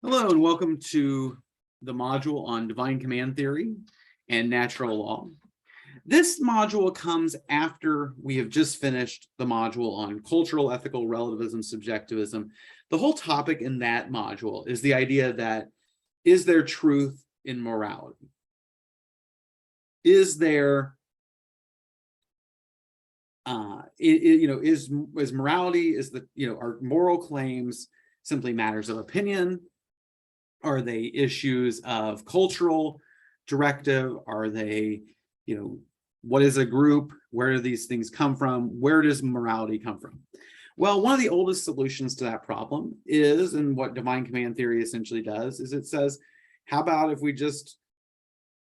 Hello and welcome to the module on divine command theory and natural law. This module comes after we have just finished the module on cultural, ethical, relativism, subjectivism. The whole topic in that module is the idea that is there truth in morality? Is there, is morality, are moral claims simply matters of opinion? Are they issues of cultural directive? Are they, what is a group? Where do these things come from? Where does morality come from? Well, one of the oldest solutions to that problem is, and what divine command theory essentially does, is it says, how about if we just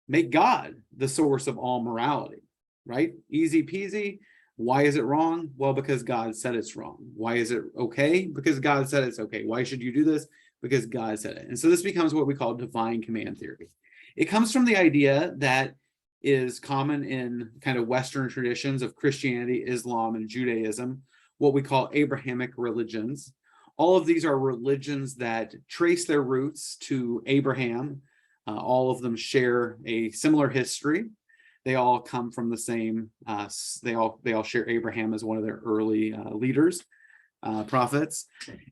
make God the source of all morality, right? Easy peasy. Why is it wrong? Well, because God said it's wrong. Why is it okay? Because God said it's okay. Why should you do this? Because God said it. And so this becomes what we call divine command theory. It comes from the idea that is common in kind of Western traditions of Christianity, Islam, and Judaism, what we call Abrahamic religions. All of these are religions that trace their roots to Abraham. All of them share a similar history. They all come from the same, they all share Abraham as one of their early leaders, prophets.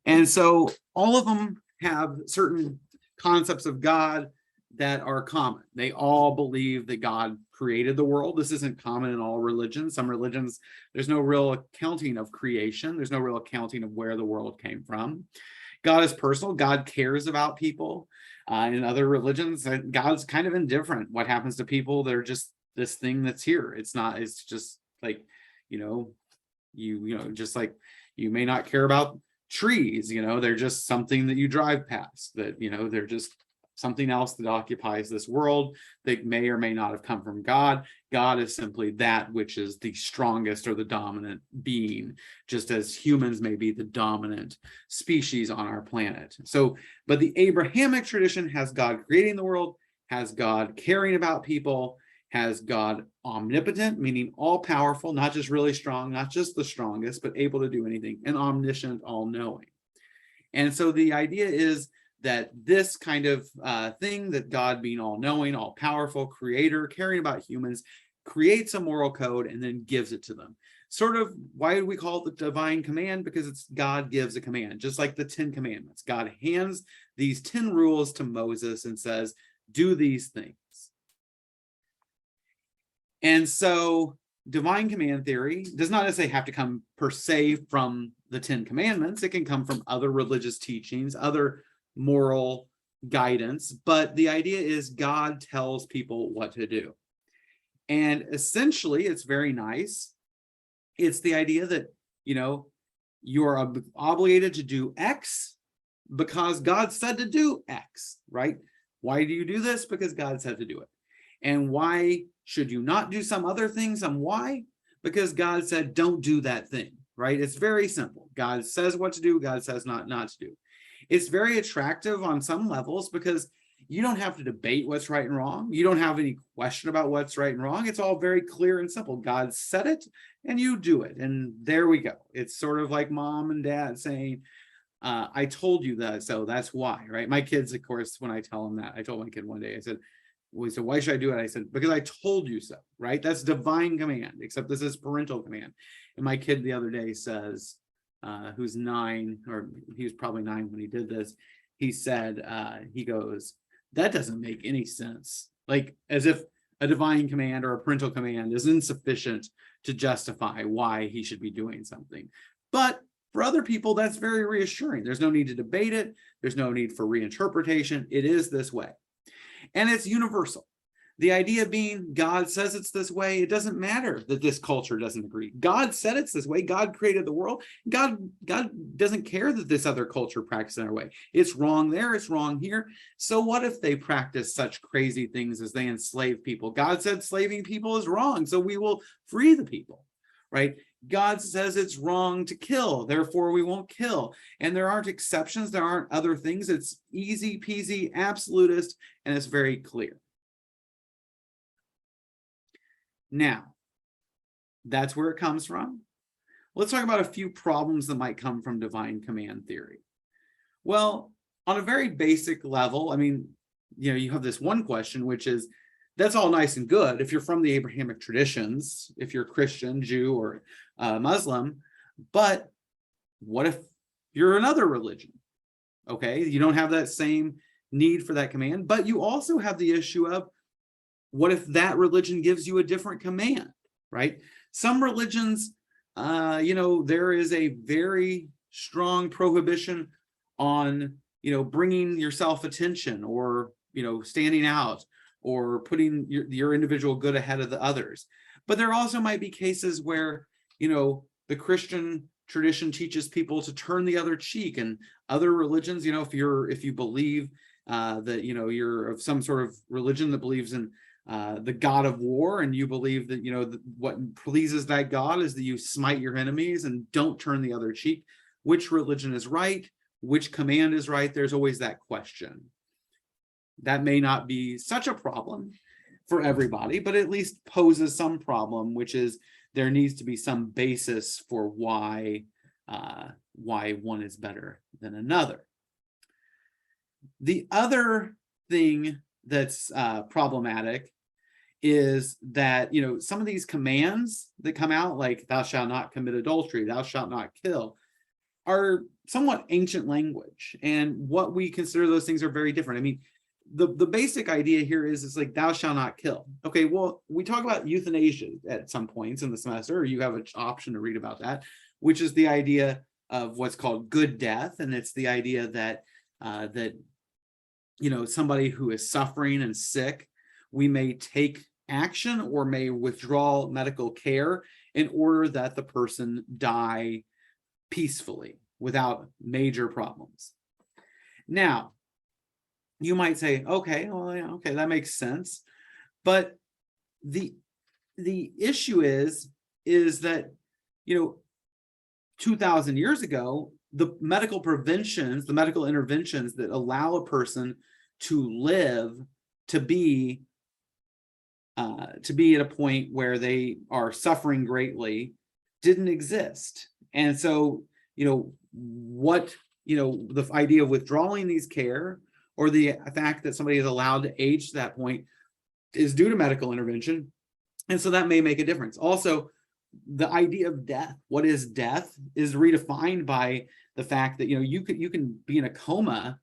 And so all of them have certain concepts of God that are common. They all believe that God created the world. This isn't common in all religions. Some religions, there's no real accounting of creation. There's no real accounting of where the world came from. God is personal. God cares about people. In other religions, God's kind of indifferent. What happens to people? They're just this thing that's here. It's just like, just like you may not care about trees, they're just something that you drive past, that, they're just something else that occupies this world that may or may not have come from God. God is simply that which is the strongest or the dominant being, just as humans may be the dominant species on our planet. So, but the Abrahamic tradition has God creating the world, has God caring about people, has God omnipotent, meaning all powerful, not just really strong, not just the strongest, but able to do anything, and omniscient, all knowing. And so the idea is that this kind of thing, that God being all knowing, all powerful, creator, caring about humans, creates a moral code and then gives it to them. Sort of, why do we call it the divine command? Because it's God gives a command, just like the 10 commandments. God hands these 10 rules to Moses and says, do these things. And so divine command theory does not necessarily have to come per se from the 10 commandments. It can come from other religious teachings, other moral guidance, but the idea is God tells people what to do. And essentially, it's very nice. It's the idea that, you're obligated to do X because God said to do X, right? Why do you do this? Because God said to do it. And why should you not do some other thing, some Y? Because God said, don't do that thing, right? It's very simple. God says what to do. God says not to do. It's very attractive on some levels because you don't have to debate what's right and wrong. You don't have any question about what's right and wrong. It's all very clear and simple. God said it and you do it. And there we go. It's sort of like mom and dad saying, I told you that, so that's why, right? My kids, of course, when I tell them that, I told my kid one day, I said, so why should I do it? I said, because I told you so, right? That's divine command, except this is parental command. And my kid the other day says, who's 9, or he was probably 9 when he did this, he said, he goes, that doesn't make any sense. Like, as if a divine command or a parental command is insufficient to justify why he should be doing something. But for other people, that's very reassuring. There's no need to debate it. There's no need for reinterpretation. It is this way. And it's universal. The idea being God says it's this way. It doesn't matter that this culture doesn't agree. God said it's this way. God created the world. God doesn't care that this other culture practices their way. It's wrong there. It's wrong here. So what if they practice such crazy things as they enslave people? God said slaving people is wrong, so we will free the people, right? God says it's wrong to kill, therefore we won't kill. And there aren't exceptions. There aren't other things. It's easy peasy, absolutist, and it's very clear. Now, that's where it comes from. Let's talk about a few problems that might come from divine command theory. Well, on a very basic level, I mean, you have this one question, which is, that's all nice and good if you're from the Abrahamic traditions, if you're Christian, Jew, or Muslim, but what if you're another religion? Okay, you don't have that same need for that command, but you also have the issue of, what if that religion gives you a different command, right? Some religions, there is a very strong prohibition on, bringing yourself attention, or, standing out, or putting your individual good ahead of the others. But there also might be cases where, the Christian tradition teaches people to turn the other cheek, and other religions, if you believe that, you're of some sort of religion that believes in the God of war, and you believe that, what pleases that God is that you smite your enemies and don't turn the other cheek. Which religion is right? Which command is right? There's always that question. That may not be such a problem for everybody, but at least poses some problem, which is there needs to be some basis for why one is better than another. The other thing that's problematic is that, some of these commands that come out, like thou shalt not commit adultery, thou shalt not kill, are somewhat ancient language, and what we consider those things are very different. I mean, the basic idea here is, it's like, thou shalt not kill. Okay, well, we talk about euthanasia at some points in the semester, or you have an option to read about that, which is the idea of what's called good death. And it's the idea that somebody who is suffering and sick, we may take action or may withdraw medical care in order that the person die peacefully without major problems. Now, you might say, okay, well, yeah, okay, that makes sense. But the issue is that, 2,000 years ago, the medical preventions, the medical interventions that allow a person to live, to be at a point where they are suffering greatly, didn't exist. And so, the idea of withdrawing these care, or the fact that somebody is allowed to age to that point, is due to medical intervention. And so that may make a difference. Also, the idea of death, what is death, is redefined by the fact that, you can be in a coma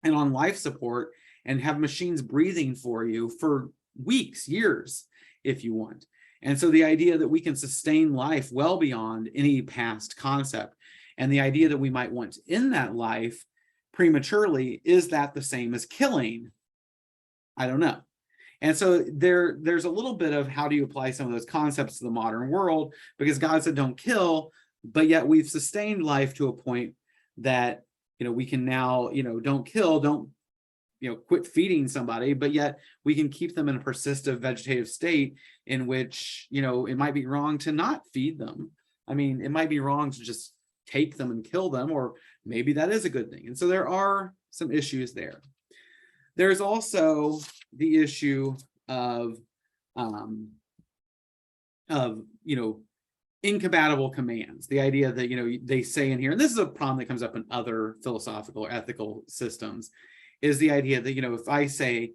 and on life support and have machines breathing for you for weeks, years, if you want. And so the idea that we can sustain life well beyond any past concept, and the idea that we might want to end that life prematurely, is that the same as killing? I don't know. And so there's a little bit of, how do you apply some of those concepts to the modern world? Because God said don't kill, but yet we've sustained life to a point that, we can now, don't kill, don't, quit feeding somebody, but yet we can keep them in a persistent vegetative state in which, it might be wrong to not feed them. I mean, it might be wrong to just take them and kill them, or maybe that is a good thing. And so there are some issues there. There's also the issue of incompatible commands. The idea that, they say in here, and this is a problem that comes up in other philosophical or ethical systems, is the idea that, if I say,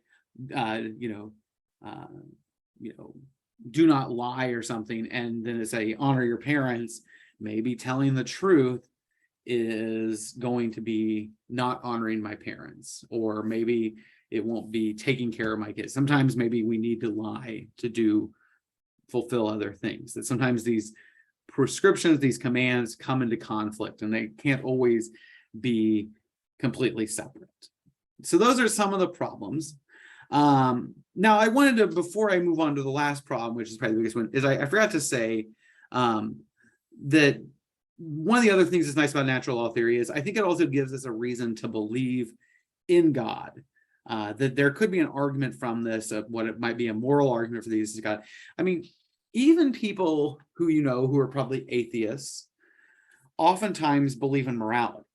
do not lie or something, and then it's a honor your parents, maybe telling the truth is going to be not honoring my parents, or maybe it won't be taking care of my kids. Sometimes maybe we need to lie to fulfill other things. That sometimes these prescriptions, these commands come into conflict, and they can't always be completely separate. So those are some of the problems. Now, I wanted to, before I move on to the last problem, which is probably the biggest one, is I forgot to say that one of the other things that's nice about natural law theory is, I think it also gives us a reason to believe in God. That there could be an argument from this of what it might be a moral argument for these God. I mean, even people who who are probably atheists, oftentimes believe in morality.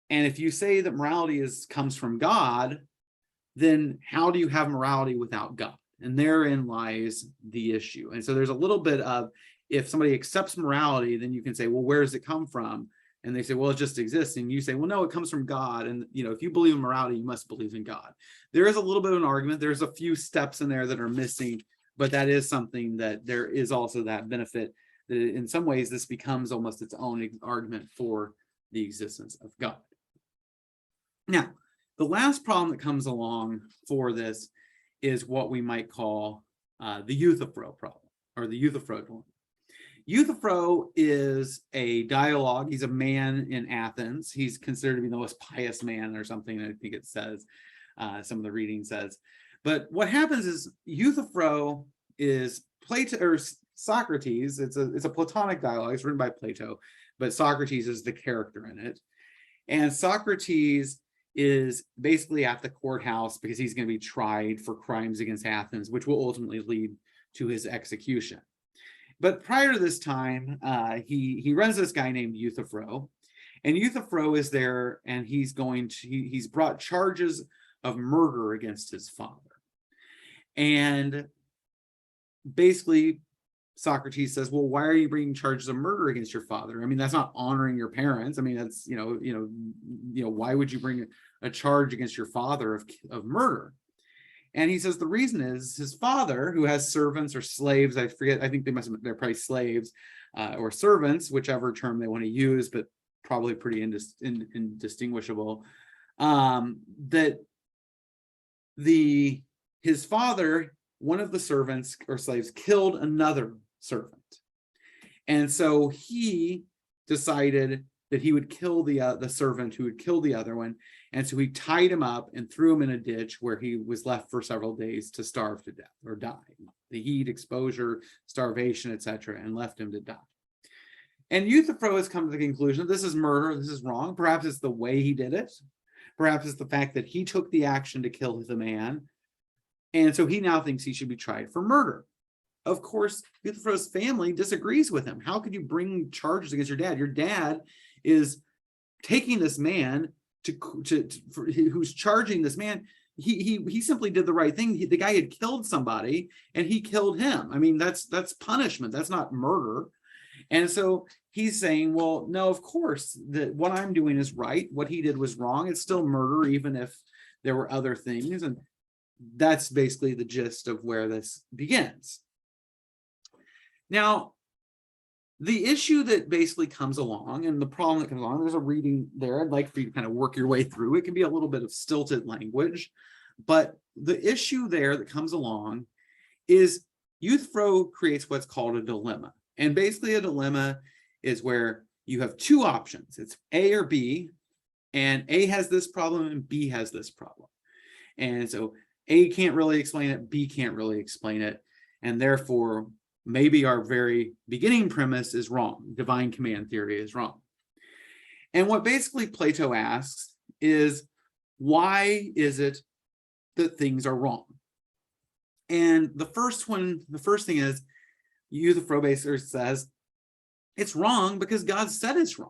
And if you say that morality comes from God, then how do you have morality without God? And therein lies the issue. And so there's a little bit of, if somebody accepts morality, then you can say, well, where does it come from? And they say, well, it just exists. And you say, well, no, it comes from God. And, if you believe in morality, you must believe in God. There is a little bit of an argument. There's a few steps in there that are missing, but that is something that there is also that benefit that in some ways this becomes almost its own argument for the existence of God. Now, the last problem that comes along for this is what we might call the Euthyphro problem, or the Euthyphro dilemma. Euthyphro is a dialogue. He's a man in Athens. He's considered to be the most pious man or something, I think it says, some of the reading says. But what happens is Euthyphro is Plato or Socrates. It's a Platonic dialogue. It's written by Plato, but Socrates is the character in it. And Socrates is basically at the courthouse because he's going to be tried for crimes against Athens, which will ultimately lead to his execution. But prior to this time, he runs this guy named Euthyphro, and Euthyphro is there, and he's brought charges of murder against his father. And basically, Socrates says, well, why are you bringing charges of murder against your father? I mean, that's not honoring your parents. I mean, that's, why would you bring a charge against your father of murder? And he says the reason is his father, who has servants or slaves, I forget, I think they're probably slaves or servants, whichever term they want to use, but probably pretty indistinguishable, that his father, one of the servants or slaves, killed another servant. And so he decided that he would kill the servant who had killed the other one. And so he tied him up and threw him in a ditch where he was left for several days to starve to death or die. The heat, exposure, starvation, etc., and left him to die. And Euthyphro has come to the conclusion, this is murder, this is wrong. Perhaps it's the way he did it. Perhaps it's the fact that he took the action to kill the man. And so he now thinks he should be tried for murder. Of course, Euthyphro's family disagrees with him. How could you bring charges against your dad? Your dad is taking this man who's charging this man. He simply did the right thing. The guy had killed somebody and he killed him. I mean, that's punishment. That's not murder. And so he's saying, well, no, of course, that what I'm doing is right. What he did was wrong. It's still murder, even if there were other things. And that's basically the gist of where this begins. Now, the issue that basically comes along and the problem that comes along, there's a reading there. I'd like for you to kind of work your way through. It can be a little bit of stilted language, but the issue there that comes along is Euthyphro creates what's called a dilemma. And basically a dilemma is where you have two options. It's A or B, and A has this problem and B has this problem. And so A can't really explain it, B can't really explain it, and therefore maybe our very beginning premise is wrong. Divine command theory is wrong. And what basically Plato asks is, why is it that things are wrong? And the first thing is, Euthyphro basically says, it's wrong because God said it's wrong.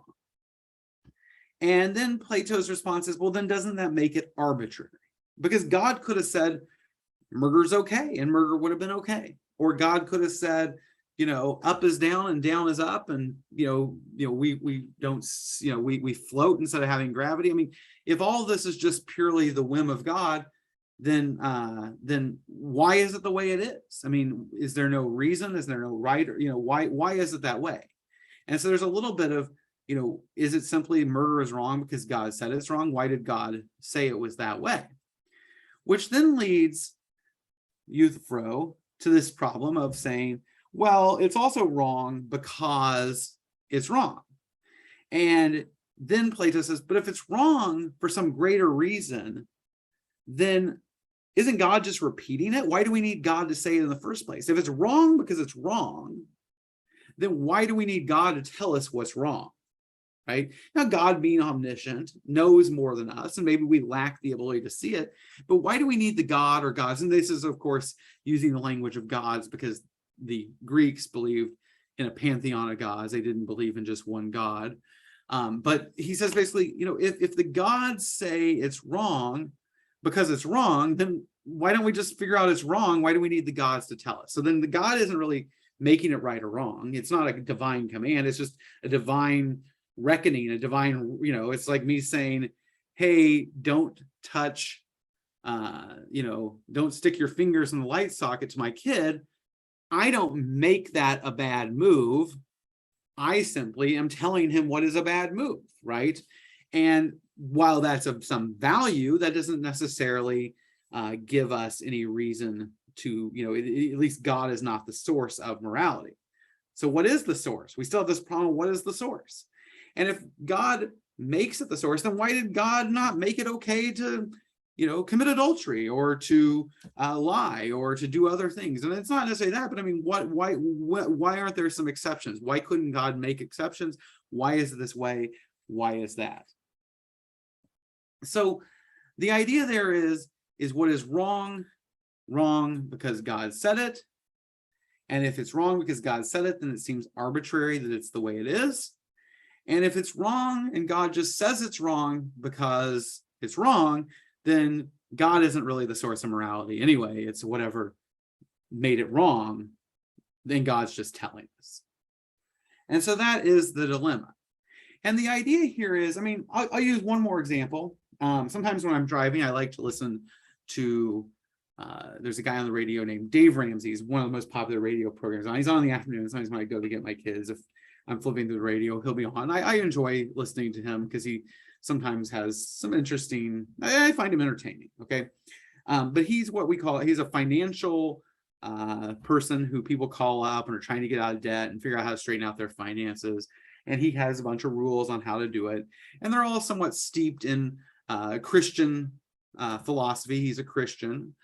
And then Plato's response is, well, then doesn't that make it arbitrary? Because God could have said, murder's okay, and murder would have been okay. Or God could have said, up is down and down is up, and we don't, we float instead of having gravity. I mean, if all this is just purely the whim of God, then why is it the way it is? I mean, is there no reason? Is there no right? Or, why is it that way? And so there's a little bit of, is it simply murder is wrong because God said it's wrong? Why did God say it was that way? Which then leads Euthyphro to this problem of saying, well, it's also wrong because it's wrong. And then Plato says, but if it's wrong for some greater reason, then isn't God just repeating it? Why do we need God to say it in the first place? If it's wrong because it's wrong, then why do we need God to tell us what's wrong? Right? Now, God being omniscient knows more than us, and maybe we lack the ability to see it, but why do we need the God or gods? And this is, of course, using the language of gods because the Greeks believed in a pantheon of gods. They didn't believe in just one God. But he says basically, if the gods say it's wrong because it's wrong, then why don't we just figure out it's wrong? Why do we need the gods to tell us? So then the God isn't really making it right or wrong. It's not a divine command. It's just a divine reckoning, a divine, it's like me saying, hey, don't touch, don't stick your fingers in the light socket to my kid. I don't make that a bad move. I simply am telling him what is a bad move, right? And while that's of some value, that doesn't necessarily give us any reason to, at least God is not the source of morality. So what is the source? We still have this problem. What is the source? And if God makes it the source, then why did God not make it okay to, commit adultery or to lie or to do other things? And it's not necessarily that, but I mean, why aren't there some exceptions? Why couldn't God make exceptions? Why is it this way? Why is that? So the idea there is what is wrong because God said it. And if it's wrong because God said it, then it seems arbitrary that it's the way it is. And if it's wrong and God just says it's wrong because it's wrong, then God isn't really the source of morality anyway. It's whatever made it wrong, then God's just telling us. And so that is the dilemma. And the idea here is, I mean, I'll use one more example. Sometimes when I'm driving, I like to listen to, there's a guy on the radio named Dave Ramsey. He's one of the most popular radio programs on. He's on in the afternoon. Sometimes when I go to get my kids, if I'm flipping through the radio, he'll be on. I enjoy listening to him because he sometimes has some interesting, I find him entertaining, okay? But he's what we call, he's a financial person who people call up and are trying to get out of debt and figure out how to straighten out their finances. And he has a bunch of rules on how to do it. And they're all somewhat steeped in Christian philosophy. He's a Christian.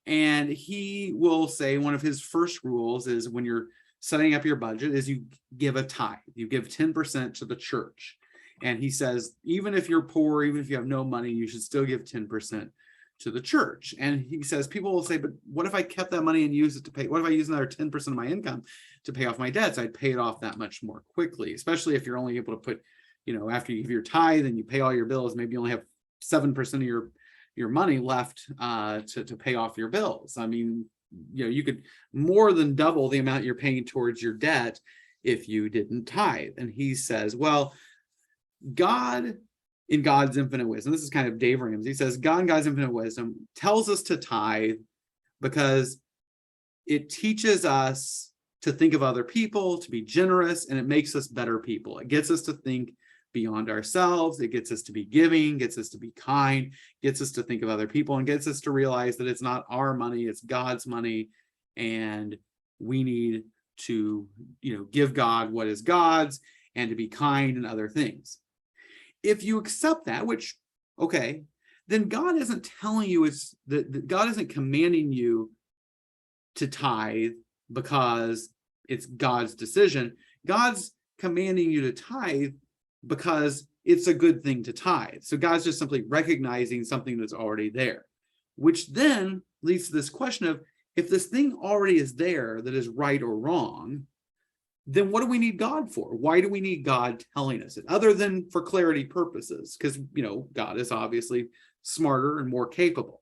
And he will say one of his first rules is when you're setting up your budget is you give a tithe. You give 10% to the church. And he says, even if you're poor, even if you have no money, you should still give 10% to the church. And he says, people will say, but what if I kept that money and used it to pay? What if I use another 10% of my income to pay off my debts? I'd pay it off that much more quickly, especially if you're only able to put, after you give your tithe and you pay all your bills, maybe you only have 7% of your money left to pay off your bills. I mean, you could more than double the amount you're paying towards your debt if you didn't tithe. And he says, well, God, in God's infinite wisdom, this is kind of Dave Ramsey, he says, God in God's infinite wisdom tells us to tithe because it teaches us to think of other people, to be generous, and it makes us better people. It gets us to think beyond ourselves. It gets us to be giving, gets us to be kind, gets us to think of other people, and gets us to realize that it's not our money, it's God's money, and we need to, give God what is God's and to be kind and other things. If you accept that, which, okay, then God isn't telling you God isn't commanding you to tithe because it's God's decision. God's commanding you to tithe because it's a good thing to tithe. So God's just simply recognizing something that's already there, which then leads to this question of, if this thing already is there that is right or wrong, then what do we need God for? Why do we need God telling us it, other than for clarity purposes? Because, God is obviously smarter and more capable.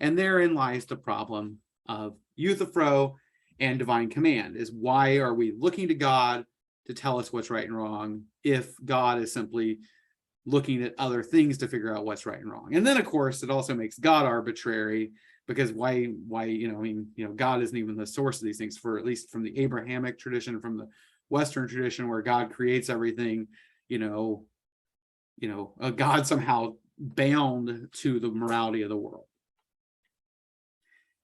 And therein lies the problem of euthyphro and divine command, is why are we looking to God to tell us what's right and wrong if God is simply looking at other things to figure out what's right and wrong? And then, of course, it also makes God arbitrary, because why, God isn't even the source of these things, for at least from the Abrahamic tradition, from the Western tradition where God creates everything, a God somehow bound to the morality of the world.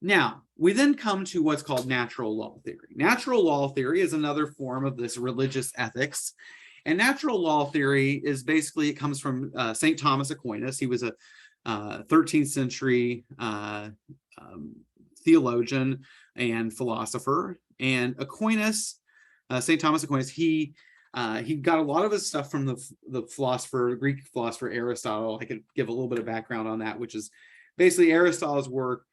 Now, we then come to what's called natural law theory. Natural law theory is another form of this religious ethics. And natural law theory is basically, it comes from St. Thomas Aquinas. He was a 13th century theologian and philosopher. And Aquinas, St. Thomas Aquinas, he got a lot of his stuff from the Greek philosopher Aristotle. I could give a little bit of background on that, which is basically Aristotle's work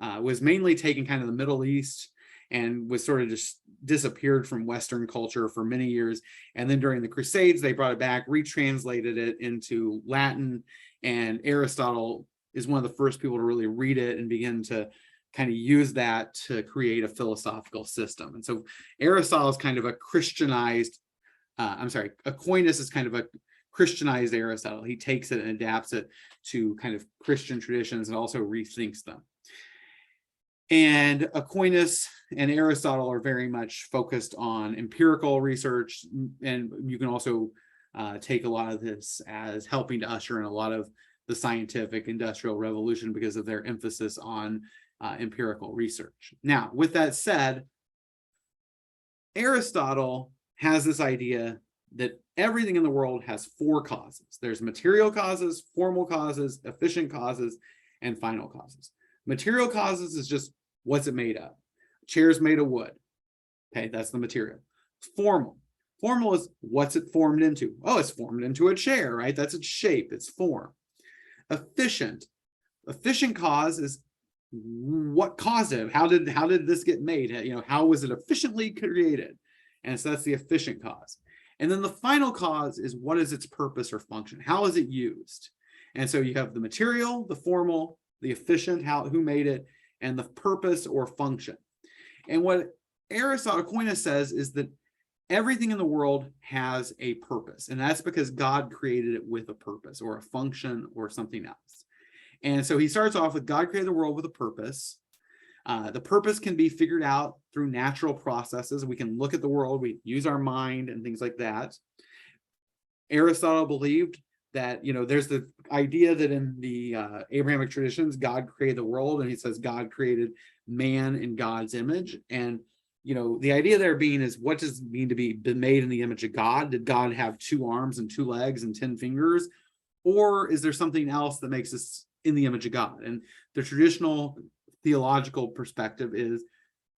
was mainly taken kind of the Middle East and was sort of just disappeared from Western culture for many years. And then during the Crusades, they brought it back, retranslated it into Latin, and Aristotle is one of the first people to really read it and begin to kind of use that to create a philosophical system. And so Aristotle is kind of a Christianized Aquinas is kind of a Christianized Aristotle. He takes it and adapts it to kind of Christian traditions and also rethinks them. And Aquinas and Aristotle are very much focused on empirical research, and you can also take a lot of this as helping to usher in a lot of the scientific industrial revolution because of their emphasis on empirical research. Now, with that said, Aristotle has this idea that everything in the world has four causes. There's material causes, formal causes, efficient causes, and final causes. Material causes is just what's it made of. Chair's made of wood. Okay, that's the material. Formal. Formal is what's it formed into. Oh, it's formed into a chair, right? That's its shape, its form. Efficient. Efficient cause is what caused it. How did this get made? How was it efficiently created? And so that's the efficient cause. And then the final cause is what is its purpose or function? How is it used? And so you have the material, the formal, the efficient, who made it, and the purpose or function. And what Aquinas says is that everything in the world has a purpose, and that's because God created it with a purpose or a function or something else. And so he starts off with God created the world with a purpose. The purpose can be figured out through natural processes. We can look at the world, we use our mind and things like that. Aristotle believed that, there's the idea that in the Abrahamic traditions, God created the world, and he says God created man in God's image. And, the idea there being is, what does it mean to be made in the image of God? Did God have 2 arms and 2 legs and 10 fingers? Or is there something else that makes us in the image of God? And the traditional theological perspective is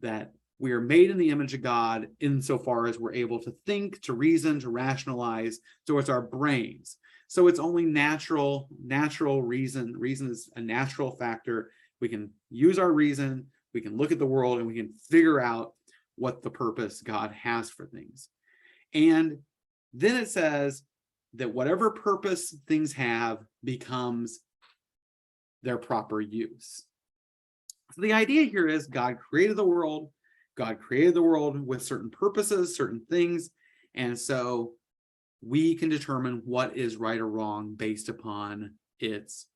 that we are made in the image of God insofar as we're able to think, to reason, to rationalize. So it's our brains. So it's only natural reason. Reason is a natural factor. We can use our reason, we can look at the world, and we can figure out what the purpose God has for things. And then it says that whatever purpose things have becomes their proper use. So the idea here is God created the world. God created the world with certain purposes, certain things. And so we can determine what is right or wrong based upon its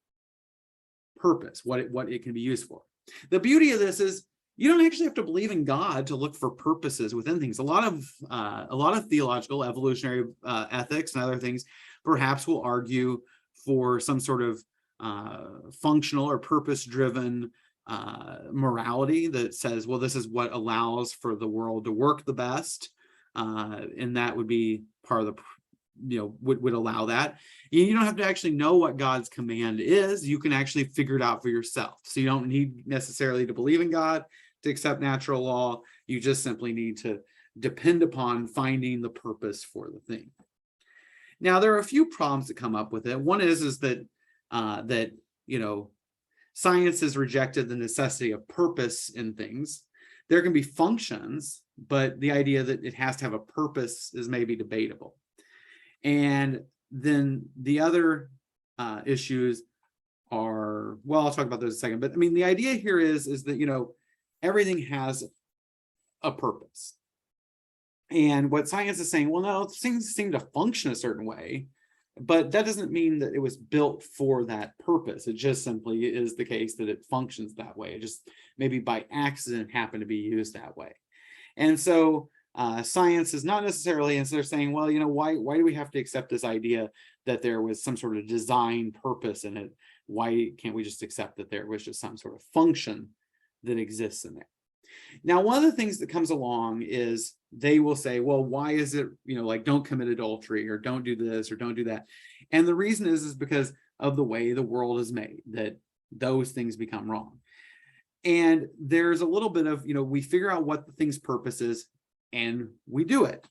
purpose, what it can be used for. The beauty of this is you don't actually have to believe in God to look for purposes within things. A lot of theological, evolutionary ethics and other things perhaps will argue for some sort of functional or purpose-driven morality that says, well, this is what allows for the world to work the best, and that would be part of the would allow that. You don't have to actually know what God's command is. You can actually figure it out for yourself. So you don't need necessarily to believe in God to accept natural law. You just simply need to depend upon finding the purpose for the thing. Now, there are a few problems that come up with it. One is that science has rejected the necessity of purpose in things. There can be functions, but the idea that it has to have a purpose is maybe debatable. And then the other issues are, well, I'll talk about those in a second. But I mean, the idea here is that, everything has a purpose. And what science is saying, well, no, things seem to function a certain way, but that doesn't mean that it was built for that purpose. It just simply is the case that it functions that way. It just maybe by accident happened to be used that way. And so science is not necessarily, and so they're saying, well, why do we have to accept this idea that there was some sort of design purpose in it? Why can't we just accept that there was just some sort of function that exists in there? Now, one of the things that comes along is they will say, well, why is it, like, don't commit adultery, or don't do this, or don't do that. And the reason is because of the way the world is made, that those things become wrong. And there's a little bit of, we figure out what the thing's purpose is, and we do it.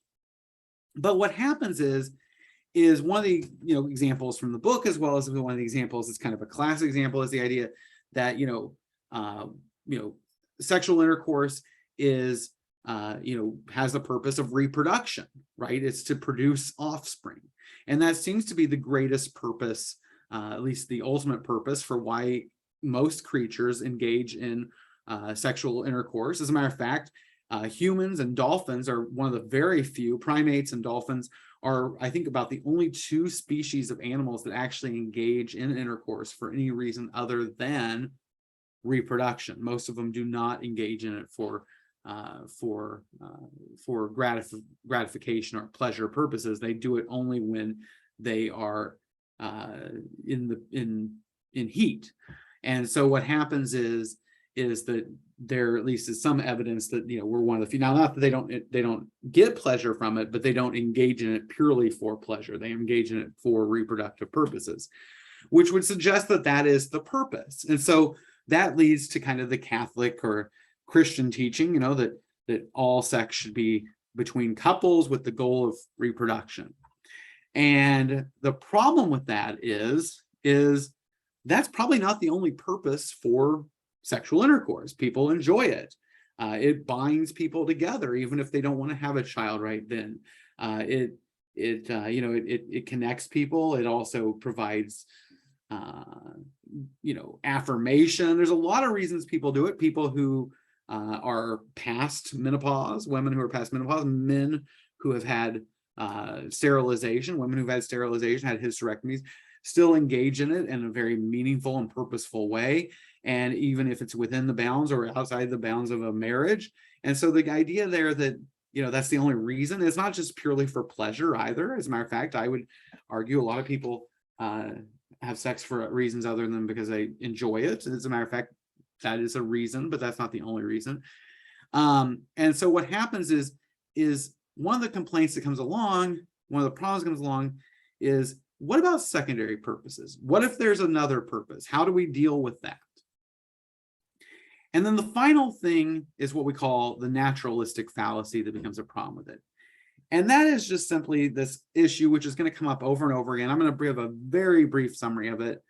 But what happens is one of the examples from the book, as well as one of the examples, it's kind of a classic example, is the idea that sexual intercourse is has the purpose of reproduction, right? It's to produce offspring, and that seems to be the greatest purpose, at least the ultimate purpose, for why most creatures engage in sexual intercourse. As a matter of fact, Humans and dolphins are one of the very few, primates and dolphins are, I think, about the only two species of animals that actually engage in intercourse for any reason other than reproduction. Most of them do not engage in it for gratification or pleasure purposes. They do it only when they are in heat. And so what happens is that there at least is some evidence that, you know, we're one of the few. Now, not that they don't get pleasure from it, but they don't engage in it purely for pleasure. They engage in it for reproductive purposes, which would suggest that that is the purpose. And so that leads to kind of the Catholic or Christian teaching, you know, that all sex should be between couples with the goal of reproduction. And the problem with that is that's probably not the only purpose for sexual intercourse. People enjoy it. It binds people together, even if they don't want to have a child right then. It connects people. It also provides affirmation. There's a lot of reasons people do it. People who are past menopause, women who are past menopause, men who have had sterilization, women who've had sterilization, had hysterectomies, still engage in it in a very meaningful and purposeful way. And even if it's within the bounds or outside the bounds of a marriage. And so the idea there that, you know, that's the only reason, it's not just purely for pleasure either. As a matter of fact, I would argue a lot of people have sex for reasons other than because they enjoy it. As a matter of fact, that is a reason, but that's not the only reason. And so what happens is one of the complaints that comes along, one of the problems that comes along is, what about secondary purposes? What if there's another purpose? How do we deal with that? And then the final thing is what we call the naturalistic fallacy that becomes a problem with it. And that is just simply this issue, which is going to come up over and over again. I'm going to give a very brief summary of it.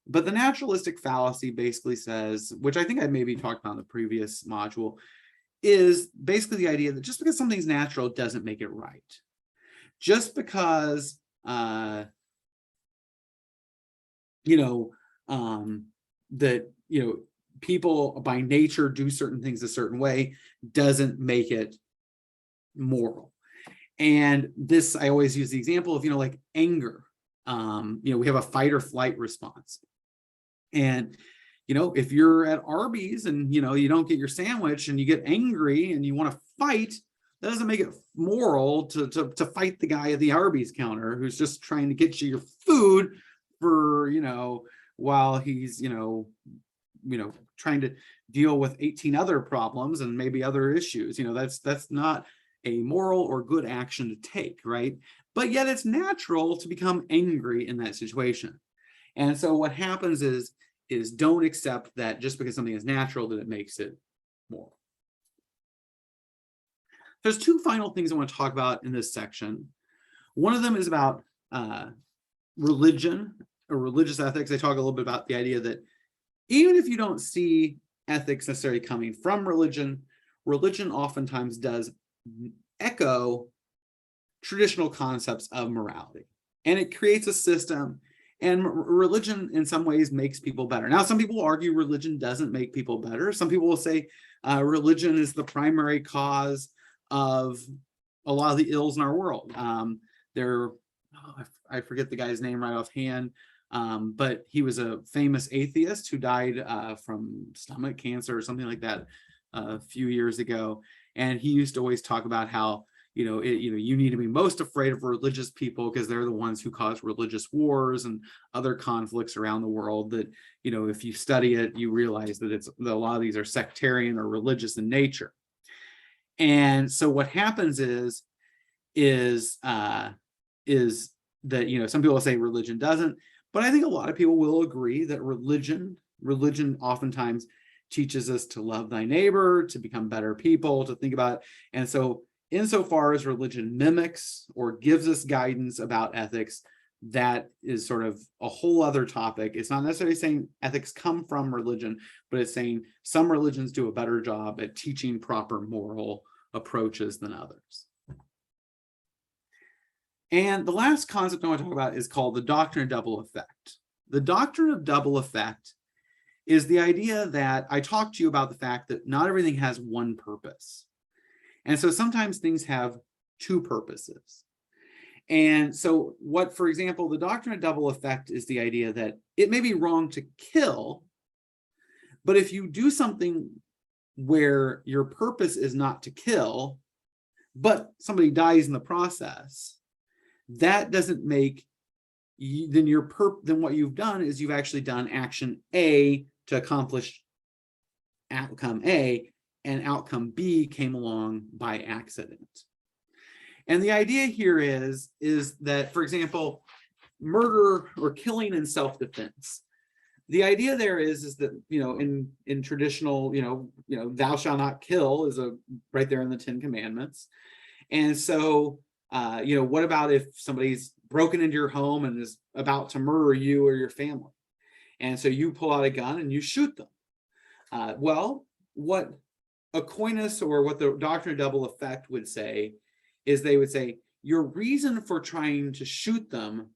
But the naturalistic fallacy basically says, which I think I maybe talked about in the previous module, is basically the idea that just because something's natural doesn't make it right. Just because, people by nature do certain things a certain way doesn't make it moral. And this, I always use the example of, like anger. We have a fight or flight response. And, if you're at Arby's and, you don't get your sandwich and you get angry and you want to fight, that doesn't make it moral to fight the guy at the Arby's counter who's just trying to get you your food for, while he's, trying to deal with 18 other problems and maybe other issues. That's not a moral or good action to take, right? But yet it's natural to become angry in that situation. And so what happens is don't accept that just because something is natural that it makes it moral. There's two final things I want to talk about in this section. One of them is about religion or religious ethics. I talk a little bit about the idea that even if you don't see ethics necessarily coming from religion, religion oftentimes does echo traditional concepts of morality. And it creates a system, and religion in some ways makes people better. Now, some people argue religion doesn't make people better. Some people will say religion is the primary cause of a lot of the ills in our world. I forget the guy's name right offhand, but he was a famous atheist who died from stomach cancer or something like that a few years ago. And he used to always talk about how, you need to be most afraid of religious people because they're the ones who cause religious wars and other conflicts around the world that, if you study it, you realize that a lot of these are sectarian or religious in nature. And so what happens is that, some people say religion doesn't, but I think a lot of people will agree that religion oftentimes teaches us to love thy neighbor, to become better people, to think about it. And so insofar as religion mimics or gives us guidance about ethics, that is sort of a whole other topic. It's not necessarily saying ethics come from religion, but it's saying some religions do a better job at teaching proper moral approaches than others. And the last concept I want to talk about is called the doctrine of double effect. The doctrine of double effect is the idea that I talked to you about the fact that not everything has one purpose. And so sometimes things have two purposes. And so what, for example, the doctrine of double effect is the idea that it may be wrong to kill, but if you do something where your purpose is not to kill, but somebody dies in the process, that doesn't make you, then what you've done is you've actually done action A to accomplish outcome A, and outcome B came along by accident. And the idea here is that, for example, murder or killing in self-defense. The idea there is that, in traditional, thou shalt not kill is right there in the 10 Commandments. And so, what about if somebody's broken into your home and is about to murder you or your family? And so you pull out a gun and you shoot them. Well, what Aquinas or what the doctrine of double effect would say is they would say, your reason for trying to shoot them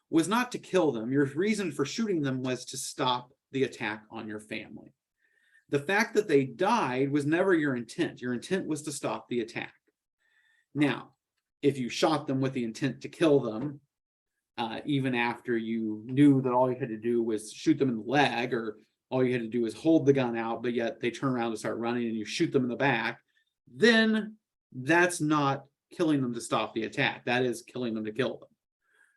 was not to kill them. Your reason for shooting them was to stop the attack on your family. The fact that they died was never your intent. Your intent was to stop the attack. Now, if you shot them with the intent to kill them, even after you knew that all you had to do was shoot them in the leg, or all you had to do is hold the gun out, but yet they turn around and start running and you shoot them in the back, then that's not killing them to stop the attack. That is killing them to kill them,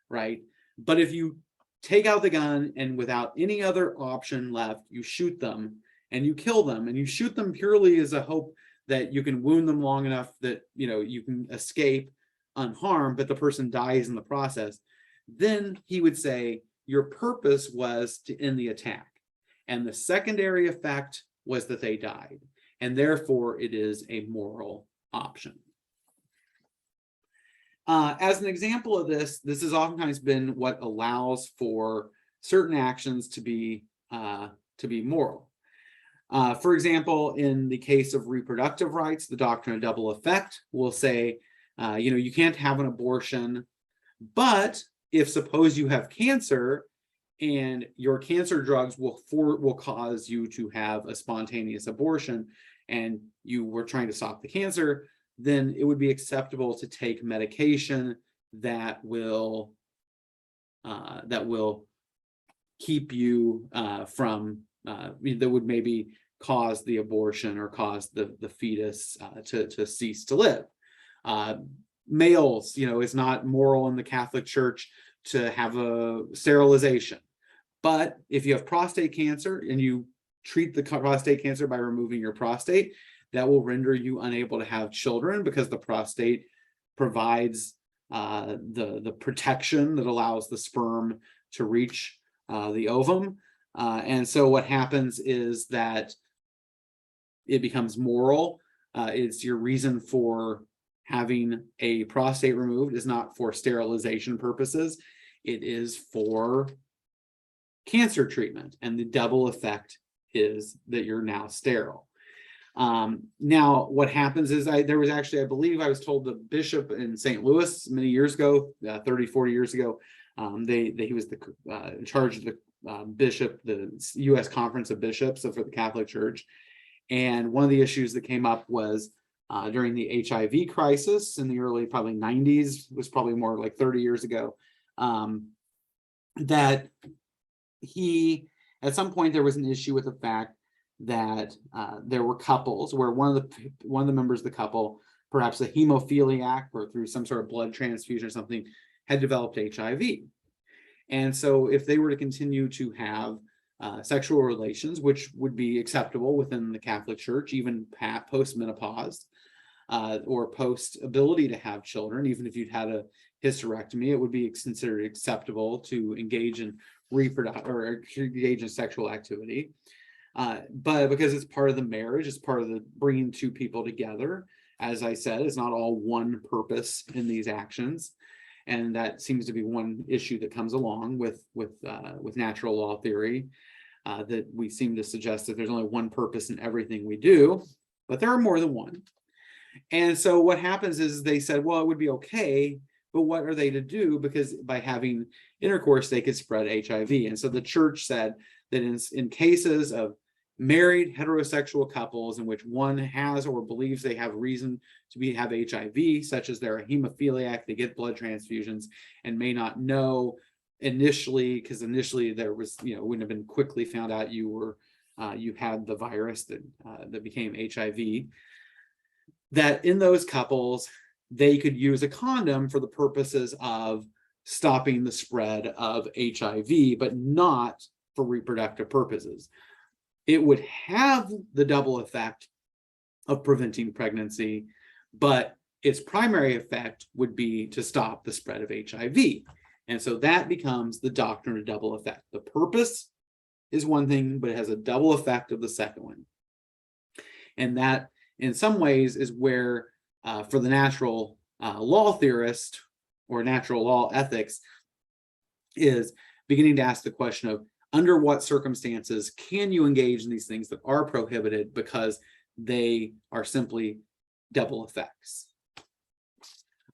right? But if you take out the gun and without any other option left, you shoot them and you kill them, and you shoot them purely as a hope that you can wound them long enough that you can escape unharmed, but the person dies in the process, then he would say your purpose was to end the attack. And the secondary effect was that they died. And therefore, it is a moral option. As an example of this has oftentimes been what allows for certain actions to be moral. For example, in the case of reproductive rights, the doctrine of double effect will say, you can't have an abortion, but if suppose you have cancer and your cancer drugs will cause you to have a spontaneous abortion, and you were trying to stop the cancer, then it would be acceptable to take medication that will keep you from that would maybe cause the abortion or cause the fetus to cease to live. Males, it's not moral in the Catholic Church to have a sterilization. But if you have prostate cancer and you treat the prostate cancer by removing your prostate, that will render you unable to have children, because the prostate provides the protection that allows the sperm to reach the ovum. And so what happens is that it becomes moral. It's your reason for having a prostate removed is not for sterilization purposes. It is for cancer treatment. And the double effect is that you're now sterile. Now, what happens is there was actually, I believe I was told, the bishop in St. Louis many years ago, 30, 40 years ago, he was in charge of the bishop, the U.S. Conference of Bishops for the Catholic Church. And one of the issues that came up was during the HIV crisis in the early probably 90s, was probably more like 30 years ago, that at some point there was an issue with the fact that there were couples where one of the members of the couple, perhaps a hemophiliac or through some sort of blood transfusion or something, had developed HIV. And so if they were to continue to have sexual relations, which would be acceptable within the Catholic Church, even post-menopause or post-ability to have children, even if you'd had a hysterectomy, it would be considered acceptable to engage in engage in sexual activity. But because it's part of the marriage, it's part of the bringing two people together. As I said, it's not all one purpose in these actions. And that seems to be one issue that comes along with natural law theory, that we seem to suggest that there's only one purpose in everything we do, but there are more than one. And so what happens is they said, well, it would be okay, but what are they to do? Because by having intercourse, they could spread HIV. And so the church said that in cases of married heterosexual couples in which one has or believes they have reason to have HIV, such as they're a hemophiliac, they get blood transfusions and may not know initially, because initially there was, wouldn't have been quickly found out you had the virus that became HIV, that in those couples, they could use a condom for the purposes of stopping the spread of HIV, but not for reproductive purposes. It would have the double effect of preventing pregnancy, but its primary effect would be to stop the spread of HIV. And so that becomes the doctrine of double effect. The purpose is one thing, but it has a double effect of the second one. And that, in some ways, is where, for the natural law theorist or natural law ethics, is beginning to ask the question of, under what circumstances can you engage in these things that are prohibited because they are simply double effects?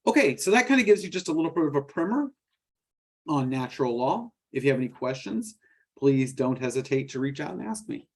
Okay, so that kind of gives you just a little bit of a primer on natural law. If you have any questions, please don't hesitate to reach out and ask me.